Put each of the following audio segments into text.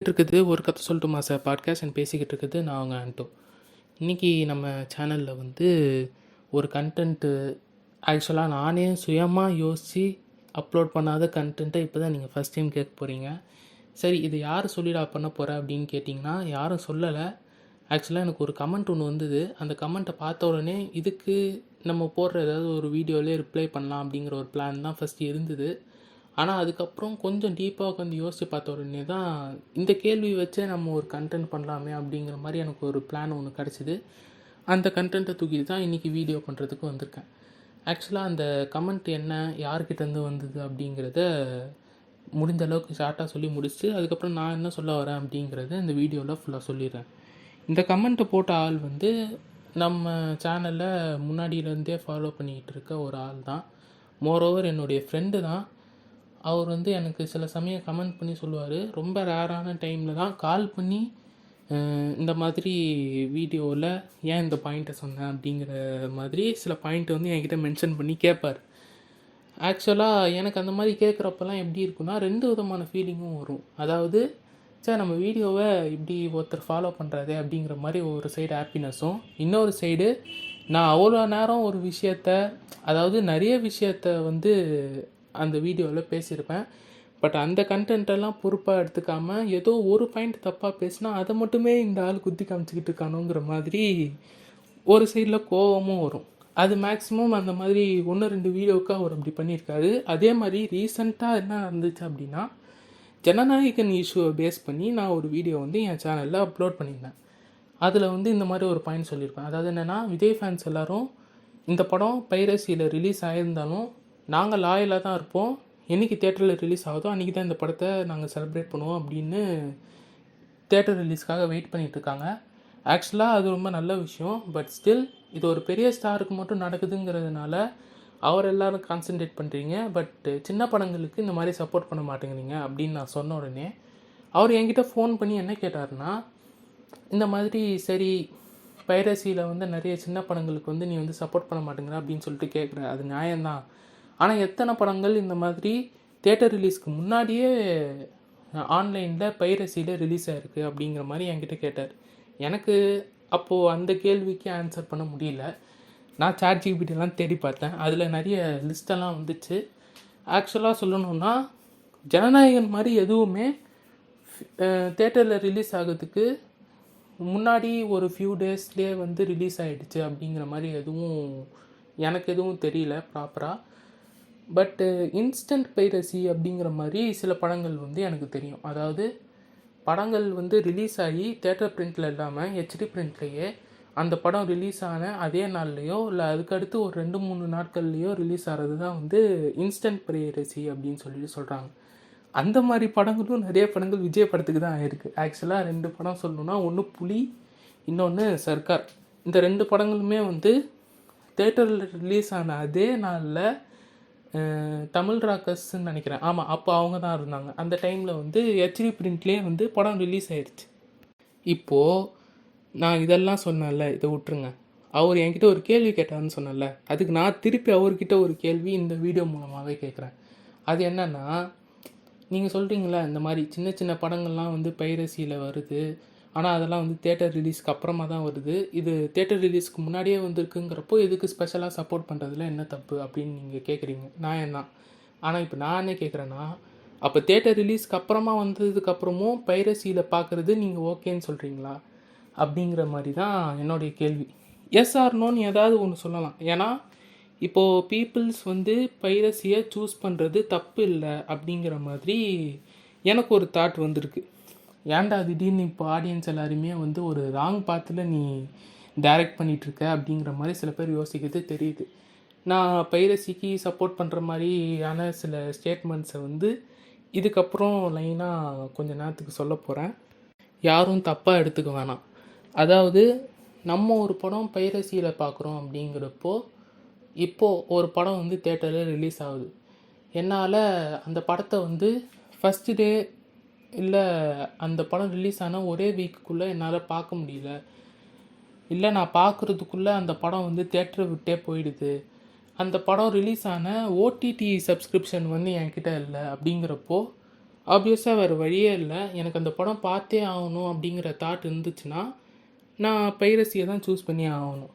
இருக்குது ஒரு கதை சொல்லட்டுமா சார் பாட்காஸ்ட் அண்ட் பேசிக்கிட்டு இருக்குது நான் அவங்க ஆண்டோ. இன்றைக்கி நம்ம சேனலில் வந்து ஒரு கண்டென்ட்டு ஆக்சுவலாக நானே சுயமாக யோசித்து அப்லோட் பண்ணாத கண்டென்ட்டை இப்போ தான் நீங்கள் ஃபஸ்ட் டைம் கேட்க போகிறீங்க. சரி, இது யார் சொல்லிடா பண்ண போகிற அப்படின்னு கேட்டிங்கன்னா யாரும் சொல்லலை. ஆக்சுவலாக எனக்கு ஒரு கமெண்ட் ஒன்று வந்தது. அந்த கமெண்ட்டை பார்த்த உடனே இதுக்கு நம்ம போடுற ஏதாவது ஒரு வீடியோவிலே ரிப்ளை பண்ணலாம் அப்படிங்கிற ஒரு பிளான் தான் ஃபஸ்ட்டு இருந்தது. ஆனால் அதுக்கப்புறம் கொஞ்சம் டீப்பாக உட்காந்து யோசித்து பார்த்த உடனே தான் இந்த கேள்வி வச்சே நம்ம ஒரு கண்டென்ட் பண்ணலாமே அப்படிங்கிற மாதிரி எனக்கு ஒரு பிளான் ஒன்று கிடச்சிது. அந்த கண்டென்ட்டை தூக்கிட்டு தான் இன்றைக்கி வீடியோ பண்ணுறதுக்கு வந்திருக்கேன். ஆக்சுவலாக அந்த கமெண்ட் என்ன, யார்கிட்டேருந்து வந்தது அப்படிங்கிறத முடிஞ்ச அளவுக்கு ஷார்ட்டாக சொல்லி முடிச்சுட்டு அதுக்கப்புறம் நான் என்ன சொல்ல வரேன் அப்படிங்கிறத இந்த வீடியோவில் ஃபுல்லாக சொல்லிடுறேன். இந்த கமெண்ட்டை போட்ட ஆள் வந்து நம்ம சேனலில் முன்னாடியிலேருந்தே ஃபாலோ பண்ணிக்கிட்டு இருக்க ஒரு ஆள் தான். மோரோவர் என்னுடைய ஃப்ரெண்டு தான். அவர் வந்து எனக்கு சில சமயம் கமெண்ட் பண்ணி சொல்லுவார். ரொம்ப ரேரான டைமில் தான் கால் பண்ணி இந்த மாதிரி வீடியோவில் ஏன் இந்த பாயிண்ட்டை சொன்னேன் அப்படிங்கிற மாதிரி சில பாயிண்ட்டை வந்து என்கிட்ட மென்ஷன் பண்ணி கேட்பார். ஆக்சுவலாக எனக்கு அந்த மாதிரி கேட்குறப்பெல்லாம் எப்படி இருக்குன்னா, 2 விதமான ஃபீலிங்கும் வரும். அதாவது சார் நம்ம வீடியோவை இப்படி ஒருத்தர் ஃபாலோ பண்ணுறாதே அப்படிங்கிற மாதிரி ஒரு சைடு ஹாப்பினஸும், இன்னொரு சைடு நான் அவ்வளோ நேரம் ஒரு விஷயத்த, அதாவது நிறைய விஷயத்த வந்து அந்த வீடியோவில் பேசியிருப்பேன். பட் அந்த கண்டென்ட்டெல்லாம் பொறுப்பாக எடுத்துக்காமல் ஏதோ ஒரு பாயிண்ட் தப்பாக பேசினா அதை மட்டுமே இந்த ஆள் குத்தி காமிச்சிக்கிட்டு இருக்கானுங்கிற மாதிரி ஒரு சைடில் கோவமும் வரும். அது மேக்ஸிமம் அந்த மாதிரி 1-2 வீடியோவுக்கு அவர் அப்படி பண்ணியிருக்காரு. அதே மாதிரி ரீசெண்டாக என்ன நடந்துச்சு அப்படின்னா, ஜனநாயகன் இஷ்யூவை பேஸ் பண்ணி நான் ஒரு வீடியோ வந்து என் சேனலில் அப்லோட் பண்ணியிருந்தேன். அதில் வந்து இந்த மாதிரி ஒரு பாயிண்ட் சொல்லியிருப்பேன். அதாவது என்னென்னா, விஜய் ஃபேன்ஸ் எல்லோரும் இந்த படம் பைரசியில் ரிலீஸ் ஆகியிருந்தாலும் நாங்கள் லாயலாக தான் இருப்போம், என்றைக்கு தேட்டரில் ரிலீஸ் ஆகுதோ அன்றைக்கி தான் இந்த படத்தை நாங்கள் செலிப்ரேட் பண்ணுவோம் அப்படின்னு தேட்டர் ரிலீஸ்க்காக வெயிட் பண்ணிகிட்ருக்காங்க. ஆக்சுவலாக அது ரொம்ப நல்ல விஷயம். பட் ஸ்டில் இது ஒரு பெரிய ஸ்டாருக்கு மட்டும் நடக்குதுங்கிறதுனால அவர் எல்லோரும் கான்சன்ட்ரேட் பண்ணுறீங்க, பட் சின்ன படங்களுக்கு இந்த மாதிரி சப்போர்ட் பண்ண மாட்டேங்கிறீங்க அப்படின்னு நான் சொன்ன உடனே அவர் என்கிட்ட ஃபோன் பண்ணி என்ன கேட்டார்னா, இந்த மாதிரி சரி பைரசியில் வந்து நிறைய சின்ன படங்களுக்கு வந்து நீ வந்து சப்போர்ட் பண்ண மாட்டேங்கிற அப்படின்னு சொல்லிட்டு கேட்குற, அது நியாயம்தான். ஆனால் எத்தனை படங்கள் இந்த மாதிரி தேட்டர் ரிலீஸ்க்கு முன்னாடியே ஆன்லைனில் பைரசியில் ரிலீஸ் ஆகிருக்கு அப்படிங்கிற மாதிரி என்கிட்ட கேட்டார். எனக்கு அப்போது அந்த கேள்விக்கு ஆன்சர் பண்ண முடியல. நான் ChatGPTலாம் தேடி பார்த்தேன். அதில் நிறைய லிஸ்டெல்லாம் வந்துச்சு. ஆக்சுவலாக சொல்லணுன்னா, ஜனநாயகன் மாதிரி எதுவுமே தேட்டரில் ரிலீஸ் ஆகிறதுக்கு முன்னாடி ஒரு ஃபியூ டேஸ்லேயே வந்து ரிலீஸ் ஆகிடுச்சு அப்படிங்கிற மாதிரி எனக்கு எதுவும் தெரியல ப்ராப்பராக. பட்டு இன்ஸ்டன்ட் பைரசி அப்படிங்கிற மாதிரி சில படங்கள் வந்து எனக்கு தெரியும். அதாவது படங்கள் வந்து ரிலீஸ் ஆகி தேட்டர் பிரிண்டில் இல்லாமல் ஹெச்டி பிரிண்ட்லேயே அந்த படம் ரிலீஸ் ஆன அதே நாள்லேயோ இல்லை அதுக்கடுத்து ஒரு 2-3 நாட்கள்லேயோ ரிலீஸ் ஆகிறது தான் வந்து இன்ஸ்டன்ட் பைரசி அப்படின்னு சொல்கிறாங்க. அந்த மாதிரி படங்களும் நிறைய படங்கள் விஜய் படத்துக்கு தான் ஆயிருக்கு. ஆக்சுவலாக 2 படம் சொல்லணுன்னா, ஒன்று புலி, இன்னொன்று சர்க்கார். இந்த 2 படங்களுமே வந்து தேட்டரில் ரிலீஸ் ஆன அதே நாளில் தமிழ் ராக்கர்ஸ்ன்னு நினைக்கிறேன், ஆமாம், அப்போ அவங்க தான் இருந்தாங்க. அந்த டைமில் வந்து ஹெச்டி பிரிண்ட்லேயே வந்து படம் ரிலீஸ் ஆயிடுச்சு. இப்போது நான் இதெல்லாம் சொன்னேன்ல, இதை விட்டுருங்க. அவர் என்கிட்ட ஒரு கேள்வி கேட்டார்னு சொன்னேன்ல, அதுக்கு நான் திருப்பி அவர்கிட்ட ஒரு கேள்வி இந்த வீடியோ மூலமாகவே கேட்குறேன். அது என்னென்னா, நீங்கள் சொல்கிறீங்களா இந்த மாதிரி சின்ன சின்ன படங்கள்லாம் வந்து பைரசியில் வருது, ஆனால் அதெல்லாம் வந்து தேட்டர் ரிலீஸ்க்கு அப்புறமா தான் வருது, இது தேட்டர் ரிலீஸ்க்கு முன்னாடியே வந்துருக்குங்கிறப்போ எதுக்கு ஸ்பெஷலாக சப்போர்ட் பண்ணுறதுல என்ன தப்பு அப்படின்னு நீங்கள் கேட்குறீங்க. நியாயம்தான். ஆனால் இப்போ நான் என்ன கேட்குறேன்னா, அப்போ தேட்டர் ரிலீஸ்க்கு அப்புறமா வந்ததுக்கப்புறமும் பைரசியில் பார்க்குறது நீங்கள் ஓகேன்னு சொல்கிறீங்களா அப்படிங்கிற மாதிரி தான் என்னுடைய கேள்வி. எஸ் ஆர் நோன்னு ஏதாவது ஒன்று சொல்லலாம். ஏன்னா இப்போது பீப்புள்ஸ் வந்து பைரசியை சூஸ் பண்ணுறது தப்பு இல்லை அப்படிங்கிற மாதிரி எனக்கு ஒரு தாட் வந்திருக்கு. ஏன்டா திடீர்னு இப்போ ஆடியன்ஸ் எல்லாருமே வந்து ஒரு ராங் பாத்தில் நீ டைரக்ட் பண்ணிகிட்ருக்க அப்படிங்கிற மாதிரி சில பேர் யோசிக்கிறது தெரியுது. நான் பைரசிக்கு சப்போர்ட் பண்ணுற மாதிரியான சில ஸ்டேட்மெண்ட்ஸை வந்து இதுக்கப்புறம் லைனாக கொஞ்சம் நேரத்துக்கு சொல்ல போகிறேன். யாரும் தப்பாக எடுத்துக்க வேணாம். அதாவது நம்ம ஒரு படம் பைரசியில் பார்க்குறோம் அப்படிங்கிறப்போ, இப்போது ஒரு படம் வந்து தேட்டரில் ரிலீஸ் ஆகுது. என்னால் அந்த படத்தை வந்து ஃபஸ்ட்டு டே இல்லை அந்த படம் ரிலீஸ் ஆனால் ஒரே வீக்குக்குள்ளே என்னால் பார்க்க முடியல, இல்லை நான் பார்க்குறதுக்குள்ளே அந்த படம் வந்து தேட்டரை விட்டே போயிடுது, அந்த படம் ரிலீஸ் ஆன ஓடிடி சப்ஸ்கிரிப்ஷன் வந்து என்கிட்ட இல்லை அப்படிங்கிறப்போ ஆப்வியஸாக வேறு வழியே இல்லை. எனக்கு அந்த படம் பார்த்தே ஆகணும் அப்படிங்கிற தாட் இருந்துச்சுன்னா நான் பைரசியை தான் சூஸ் பண்ணி ஆகணும்.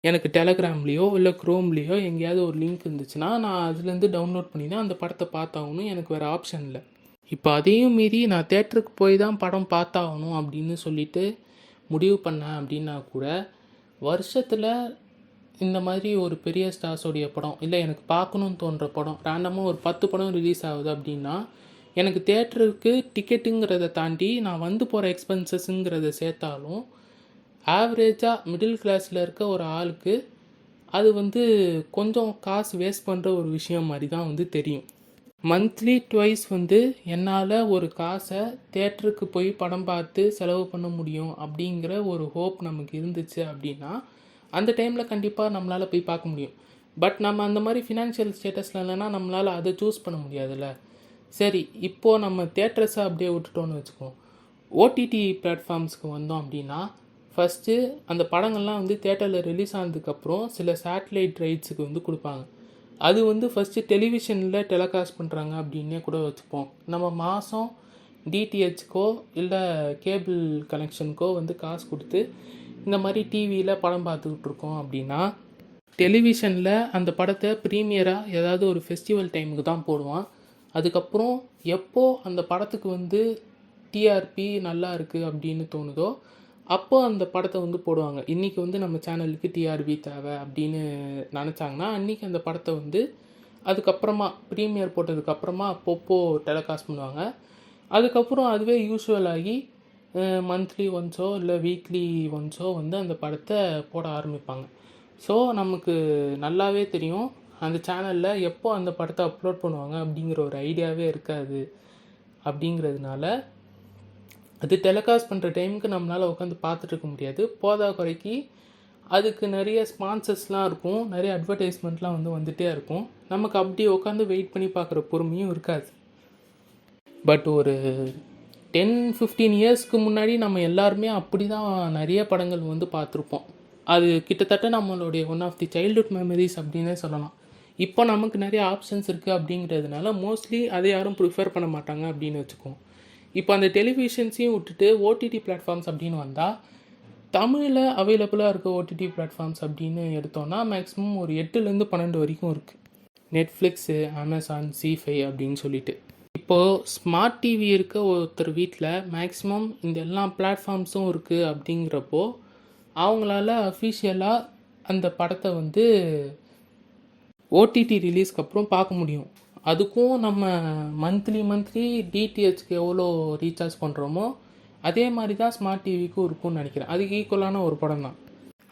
எனக்கு டெலகிராம்லேயோ இல்லை க்ரோம்லேயோ எங்கேயாவது ஒரு லிங்க் இருந்துச்சுன்னா நான் அதுலேருந்து டவுன்லோட் பண்ணி தான் அந்த படத்தை பார்த்தாகணும். எனக்கு வேறு ஆப்ஷன் இல்லை. இப்போ அதையும் மீறி நான் தேட்டருக்கு போய் தான் படம் பார்த்தாகணும் அப்படின்னு சொல்லிட்டு முடிவு பண்ணேன் அப்படின்னா கூட, வருஷத்தில் இந்த மாதிரி ஒரு பெரிய ஸ்டார்ஸோடைய படம், இல்லை எனக்கு பார்க்கணுன்னு தோன்ற படம், ரேண்டமாக ஒரு 10 படம் ரிலீஸ் ஆகுது அப்படின்னா, எனக்கு தேட்டருக்கு டிக்கெட்டுங்கிறத தாண்டி நான் வந்து போகிற எக்ஸ்பென்சஸ்ங்கிறத சேர்த்தாலும் ஆவரேஜாக மிடில் கிளாஸில் இருக்க ஒரு ஆளுக்கு அது வந்து கொஞ்சம் காசு வேஸ்ட் பண்ணுற ஒரு விஷயம் மாதிரி தான் வந்து தெரியும். மந்த்லி ட்வைஸ் வந்து என்னால் ஒரு காசை தேட்டருக்கு போய் படம் பார்த்து செலவு பண்ண முடியும் அப்படிங்கிற ஒரு ஹோப் நமக்கு இருந்துச்சு அப்படின்னா அந்த டைமில் கண்டிப்பாக நம்மளால் போய் பார்க்க முடியும். பட் நம்ம அந்த மாதிரி ஃபினான்ஷியல் ஸ்டேட்டஸில் இல்லைன்னா நம்மளால் அதை சூஸ் பண்ண முடியாதுல்ல. சரி, இப்போது நம்ம தேட்டர்ஸை அப்படியே விட்டுட்டோன்னு வச்சுக்குவோம். ஓடிடி பிளாட்ஃபார்ம்ஸ்க்கு வந்தோம் அப்படின்னா ஃபஸ்ட்டு அந்த படங்கள்லாம் வந்து தேட்டரில் ரிலீஸ் ஆனதுக்கப்புறம் சில சேட்டலைட் ரைட்ஸுக்கு வந்து கொடுப்பாங்க. அது வந்து ஃபஸ்ட்டு டெலிவிஷனில் டெலிகாஸ்ட் பண்ணுறாங்க அப்படின்னே கூட வச்சுப்போம். நம்ம மாதம் டிடிஹெச்க்கோ இல்லை கேபிள் கனெக்ஷனுக்கோ வந்து காசு கொடுத்து இந்த மாதிரி டிவியில் படம் பார்த்துக்கிட்டு இருக்கோம் அப்படின்னா டெலிவிஷனில் அந்த படத்தை ப்ரீமியராக ஏதாவது ஒரு ஃபெஸ்டிவல் டைமுக்கு தான் போடுவான். அதுக்கப்புறம் எப்போது அந்த படத்துக்கு வந்து டிஆர்பி நல்லா இருக்குது அப்படின்னு தோணுதோ அப்போ அந்த படத்தை வந்து போடுவாங்க. இன்றைக்கி வந்து நம்ம சேனலுக்கு டிஆர்பி தேவை அப்படின்னு நினச்சாங்கன்னா அன்றைக்கி அந்த படத்தை வந்து அதுக்கப்புறமா ப்ரீமியர் போட்டதுக்கப்புறமா அப்பப்போ டெலிகாஸ்ட் பண்ணுவாங்க. அதுக்கப்புறம் அதுவே யூஸ்வலாகி மந்த்லி ஒன்ஸோ இல்லை வீக்லி ஒன்ஸோ வந்து அந்த படத்தை போட ஆரம்பிப்பாங்க. ஸோ நமக்கு நல்லாவே தெரியும் அந்த சேனலில் எப்போ அந்த படத்தை அப்லோட் பண்ணுவாங்க அப்படிங்கிற ஒரு ஐடியாவே இருக்காது. அப்படிங்கிறதுனால அது டெலிகாஸ்ட் பண்ணுற டைமுக்கு நம்மளால் உட்காந்து பார்த்துட்டு இருக்க முடியாது. போதா குறைக்கு அதுக்கு நிறைய ஸ்பான்சர்ஸ்லாம் இருக்கும், நிறைய அட்வர்டைஸ்மெண்ட்லாம் வந்து வந்துகிட்டே இருக்கும். நமக்கு அப்படி உட்காந்து வெயிட் பண்ணி பார்க்குற பொறுமையும் இருக்காது. பட் ஒரு 10-15 இயர்ஸ்க்கு முன்னாடி நம்ம எல்லாருமே அப்படி தான் நிறைய படங்கள் வந்து பார்த்துருப்போம். அது கிட்டத்தட்ட நம்மளுடைய one of the childhood memories அப்படின்னே சொல்லலாம். இப்போ நமக்கு நிறைய ஆப்ஷன்ஸ் இருக்குது அப்படிங்கிறதுனால மோஸ்ட்லி அதை யாரும் ப்ரிஃபர் பண்ண மாட்டாங்க அப்படின்னு வச்சுக்கோம். இப்போ அந்த டெலிவிஷன்ஸையும் விட்டுட்டு ஓடிடி பிளாட்ஃபார்ம்ஸ் அப்படின்னு வந்தால் தமிழில் அவைலபிளாக இருக்க ஓடிடி பிளாட்ஃபார்ம்ஸ் அப்படின்னு எடுத்தோன்னா மேக்ஸிமம் ஒரு 8லேருந்து 12 வரைக்கும் இருக்குது. நெட்ஃப்ளிக்ஸு, அமேசான், ஜி5 அப்படின்னு சொல்லிட்டு. இப்போது ஸ்மார்ட் டிவி இருக்க ஒருத்தர் வீட்டில் மேக்ஸிமம் இந்த எல்லா பிளாட்ஃபார்ம்ஸும் இருக்குது அப்படிங்கிறப்போ அவங்களால அஃபிஷியலாக அந்த படத்தை வந்து ஓடிடி ரிலீஸ்க்கு அப்புறம் பார்க்க முடியும். அதுக்கும் நம்ம மந்த்லி டிடிஹெச்க்கு எவ்வளோ ரீசார்ஜ் பண்ணுறோமோ அதே மாதிரி தான் ஸ்மார்ட் டிவிக்கும் இருக்கும்னு நினைக்கிறேன். அதுக்கு ஈக்குவலான ஒரு படம் தான்.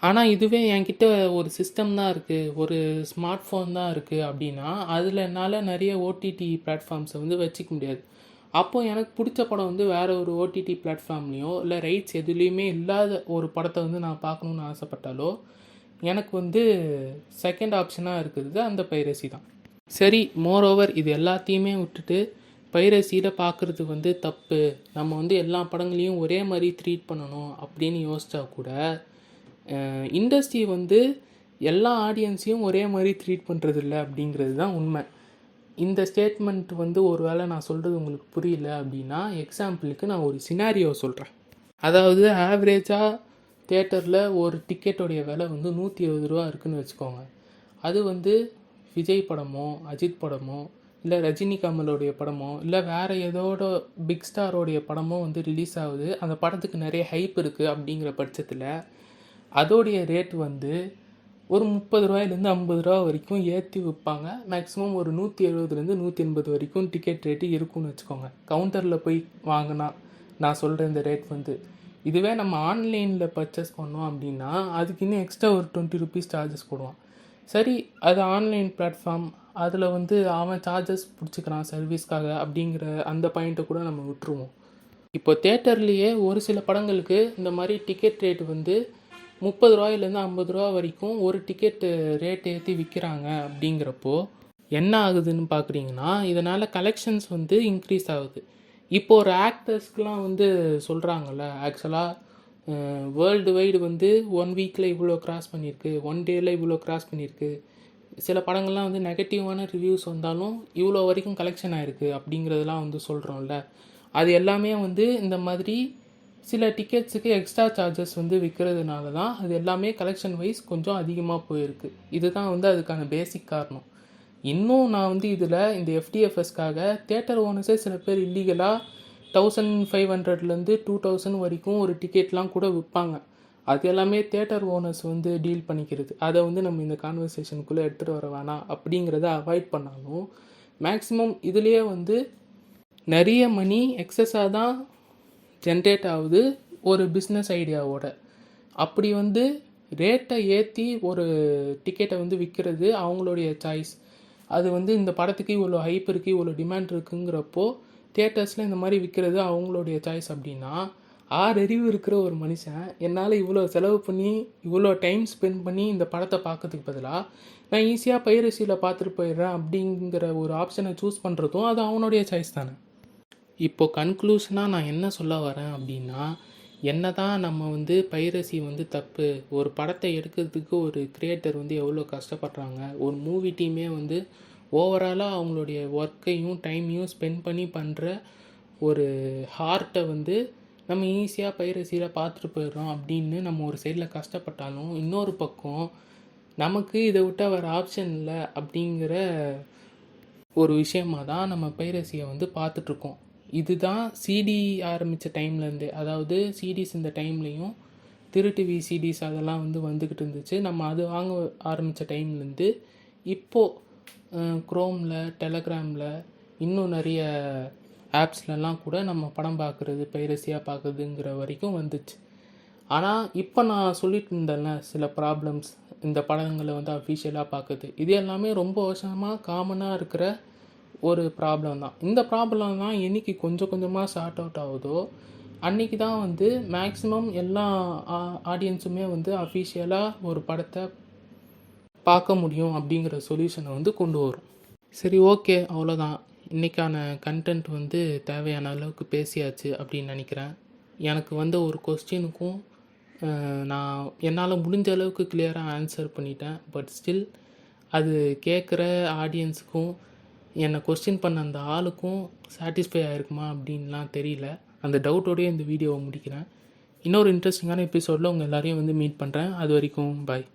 ஆனால் இதுவே என்கிட்ட ஒரு சிஸ்டம் தான் இருக்குது, ஒரு ஸ்மார்ட் ஃபோன் தான் இருக்குது அப்படின்னா அதில் என்னால் நிறைய ஓடிடி பிளாட்ஃபார்ம்ஸை வந்து வச்சுக்க முடியாது. அப்போது எனக்கு பிடிச்ச படம் வந்து வேறு ஒரு ஓடிடி பிளாட்ஃபார்ம்லேயோ இல்லை ரைட்ஸ் எதுலேயுமே இல்லாத ஒரு படத்தை வந்து நான் பார்க்கணுன்னு ஆசைப்பட்டாலோ எனக்கு வந்து செகண்ட் ஆப்ஷனாக இருக்குது அந்த பைரசி தான். சரி, மோரோவர் இது எல்லாத்தையுமே விட்டுட்டு பைரசியில் பார்க்குறது வந்து தப்பு, நம்ம வந்து எல்லா படங்களையும் ஒரே மாதிரி ட்ரீட் பண்ணணும் அப்படின்னு யோசித்தா கூட இண்டஸ்ட்ரி வந்து எல்லா ஆடியன்ஸையும் ஒரே மாதிரி ட்ரீட் பண்ணுறதில்ல அப்படிங்கிறது தான் உண்மை. இந்த ஸ்டேட்மெண்ட் வந்து ஒரு வேளை நான் சொல்கிறது உங்களுக்கு புரியல அப்படின்னா எக்ஸாம்பிளுக்கு நான் ஒரு சினாரியோ சொல்கிறேன். அதாவது ஆவரேஜாக தியேட்டரில் ஒரு டிக்கெட்டோடைய விலை வந்து 120 ரூபா இருக்குதுன்னு வச்சுக்கோங்க. அது வந்து விஜய் படமோ அஜித் படமோ இல்லை ரஜினி கமலோடைய படமோ இல்லை வேறு ஏதோட பிக் ஸ்டாரோடைய படமோ வந்து ரிலீஸ் ஆகுது, அந்த படத்துக்கு நிறைய ஹைப் இருக்குது அப்படிங்கிற பட்சத்தில் அதோடைய ரேட் வந்து ஒரு 30 ரூபாயிலேருந்து 50 ரூபா வரைக்கும் ஏற்றி விற்பாங்க. மேக்ஸிமம் ஒரு 170லேருந்து 180 வரைக்கும் டிக்கெட் ரேட்டு இருக்குன்னு வச்சுக்கோங்க. கவுண்டரில் போய் வாங்கினா நான் சொல்கிற இந்த ரேட் வந்து இதுவே நம்ம ஆன்லைனில் பர்ச்சேஸ் பண்ணோம் அப்படின்னா அதுக்கு இன்னும் எக்ஸ்ட்ரா ஒரு 20 ருபீஸ் சார்ஜஸ் போடுவான். சரி, அது ஆன்லைன் பிளாட்ஃபார்ம், அதில் வந்து அவன் சார்ஜஸ் பிடிச்சிக்கிறான் சர்வீஸ்க்காக அப்படிங்கிற அந்த பாயிண்ட்டை கூட நம்ம விட்டுருவோம். இப்போ தேட்டர்லேயே ஒரு சில படங்களுக்கு இந்த மாதிரி டிக்கெட் ரேட்டு வந்து 30 ரூபாயிலேருந்து 50 ரூபா வரைக்கும் ஒரு டிக்கெட்டு ரேட் ஏற்றி விற்கிறாங்க. அப்படிங்கிறப்போ என்ன ஆகுதுன்னு பார்க்குறீங்கன்னா இதனால் கலெக்ஷன்ஸ் வந்து இன்க்ரீஸ் ஆகுது. இப்போது ஒரு ஆக்டர்ஸ்க்கெலாம் வந்து சொல்கிறாங்கல்ல, ஆக்சுவலாக வேர்ல்டு வைடு வந்து 1 வீக்கில் இவ்வளோ கிராஸ் பண்ணியிருக்கு, 1 டேயில் இவ்வளோ கிராஸ் பண்ணியிருக்கு, சில படங்கள்லாம் வந்து நெகட்டிவான ரிவ்யூஸ் வந்தாலும் இவ்வளோ வரைக்கும் கலெக்ஷன் ஆகிருக்கு அப்படிங்கிறதெல்லாம் வந்து சொல்கிறோம்ல, அது எல்லாமே வந்து இந்த மாதிரி சில டிக்கெட்ஸுக்கு எக்ஸ்ட்ரா சார்ஜஸ் வந்து விற்கிறதுனால தான் அது எல்லாமே கலெக்ஷன் வைஸ் கொஞ்சம் அதிகமாக போயிருக்கு. இதுதான் வந்து அதுக்கான பேசிக் காரணம். இன்னும் நான் வந்து இதில் இந்த எஃப்டிஎஃப்எஸ்க்காக தியேட்டர் ஓனர்ஸே சில பேர் இல்லீகலாக 1500லேருந்து 2000 வரைக்கும் ஒரு டிக்கெட்லாம் கூட விற்பாங்க. அது எல்லாமே தியேட்டர் ஓனர்ஸ் வந்து டீல் பண்ணிக்கிறது. அதை வந்து நம்ம இந்த கான்வர்சேஷனுக்குள்ளே எடுத்துகிட்டு வர வேணாம் அப்படிங்கிறத அவாய்ட் பண்ணாலும், மேக்ஸிமம் இதுலேயே வந்து நிறைய மணி எக்ஸஸாக தான் ஜென்ரேட் ஆகுது ஒரு பிஸ்னஸ் ஐடியாவோட. அப்படி வந்து ரேட்டை ஏற்றி ஒரு டிக்கெட்டை வந்து விற்கிறது அவங்களுடைய சாய்ஸ். அது வந்து இந்த படத்துக்கு இவ்வளோ ஹைப் இருக்குது, இவ்வளோ டிமாண்ட் இருக்குங்கிறப்போ தியேட்டர்ஸில் இந்த மாதிரி விற்கிறது அவங்களுடைய சாய்ஸ். அப்படின்னா அறிவு இருக்கிற ஒரு மனுஷன் என்னால் இவ்வளோ செலவு பண்ணி இவ்வளோ டைம் ஸ்பெண்ட் பண்ணி இந்த படத்தை பார்க்கறதுக்கு பதிலாக நான் ஈஸியாக பைரசியில் பார்த்துட்டு போயிடுறேன் அப்படிங்கிற ஒரு ஆப்ஷனை சூஸ் பண்ணுறதும் அது அவனுடைய சாய்ஸ் தானே. இப்போது கன்க்ளூஷனாக நான் என்ன சொல்ல வரேன் அப்படின்னா, என்ன தான் நம்ம வந்து பைரசி வந்து தப்பு, ஒரு படத்தை எடுக்கிறதுக்கு ஒரு கிரியேட்டர் வந்து எவ்வளோ கஷ்டப்படுறாங்க, ஒரு மூவி டீமே வந்து ஓவராலாக அவங்களுடைய ஒர்க்கையும் டைமையும் ஸ்பெண்ட் பண்ணி பண்ணுற ஒரு ஹார்ட்டை வந்து நம்ம ஈஸியாக பைரசியில் பார்த்துட்டு போயிடுறோம் அப்படின்னு நம்ம ஒரு சைடில் கஷ்டப்பட்டாலும், இன்னொரு பக்கம் நமக்கு இதை விட்டால் வேறு ஆப்ஷன் இல்லை அப்படிங்கிற ஒரு விஷயமாக தான் நம்ம பைரசியை வந்து பார்த்துட்ருக்கோம். இதுதான் சிடி ஆரம்பித்த டைம்லேருந்தே, அதாவது சிடிஸ் இந்த டைம்லேயும் திருட்டு விசிடிஸ் அதெல்லாம் வந்து வந்துக்கிட்டு இருந்துச்சு. நம்ம அது வாங்க ஆரம்பித்த டைம்லேருந்து இப்போது க்ரோமில், டெலகிராமில், இன்னும் நிறைய ஆப்ஸ்லலாம் கூட நம்ம படம் பார்க்குறது, பைரசியாக பார்க்குறதுங்கிற வரைக்கும் வந்துச்சு. ஆனால் இப்போ நான் சொல்லிட்டு இருந்தேன்ல சில ப்ராப்ளம்ஸ், இந்த படங்களை வந்து அஃபிஷியலாக பார்க்குறது, இது எல்லாமே ரொம்ப வருஷமாக காமனாக இருக்கிற ஒரு ப்ராப்ளம் தான். இந்த ப்ராப்ளம் தான் என்றைக்கு கொஞ்சம் கொஞ்சமாக சார்ட் அவுட் ஆகுதோ அன்றைக்கி தான் வந்து மேக்ஸிமம் எல்லா ஆடியன்ஸுமே வந்து அஃபிஷியலாக ஒரு படத்தை பார்க்க முடியும் அப்படிங்கிற சொல்யூஷனை வந்து கொண்டு வரும். சரி, ஓகே, அவ்வளோதான். இன்றைக்கான கண்டென்ட் வந்து தேவையான அளவுக்கு பேசியாச்சு அப்படின்னு நினைக்கிறேன். எனக்கு வந்த ஒரு கொஸ்டினுக்கும் நான் என்னால் முடிஞ்ச அளவுக்கு கிளியராக ஆன்சர் பண்ணிட்டேன். பட் ஸ்டில் அது கேட்குற ஆடியன்ஸுக்கும் என்னை கொஸ்டின் பண்ண அந்த ஆளுக்கும் சாட்டிஸ்ஃபை ஆகிருக்குமா அப்படின்லாம் தெரியல. அந்த டவுட்டோடையே இந்த வீடியோவை முடிக்கிறேன். இன்னொரு இன்ட்ரெஸ்டிங்கான எபிசோடில் உங்கள் எல்லாரையும் வந்து மீட் பண்ணுறேன். அது வரைக்கும் பாய்.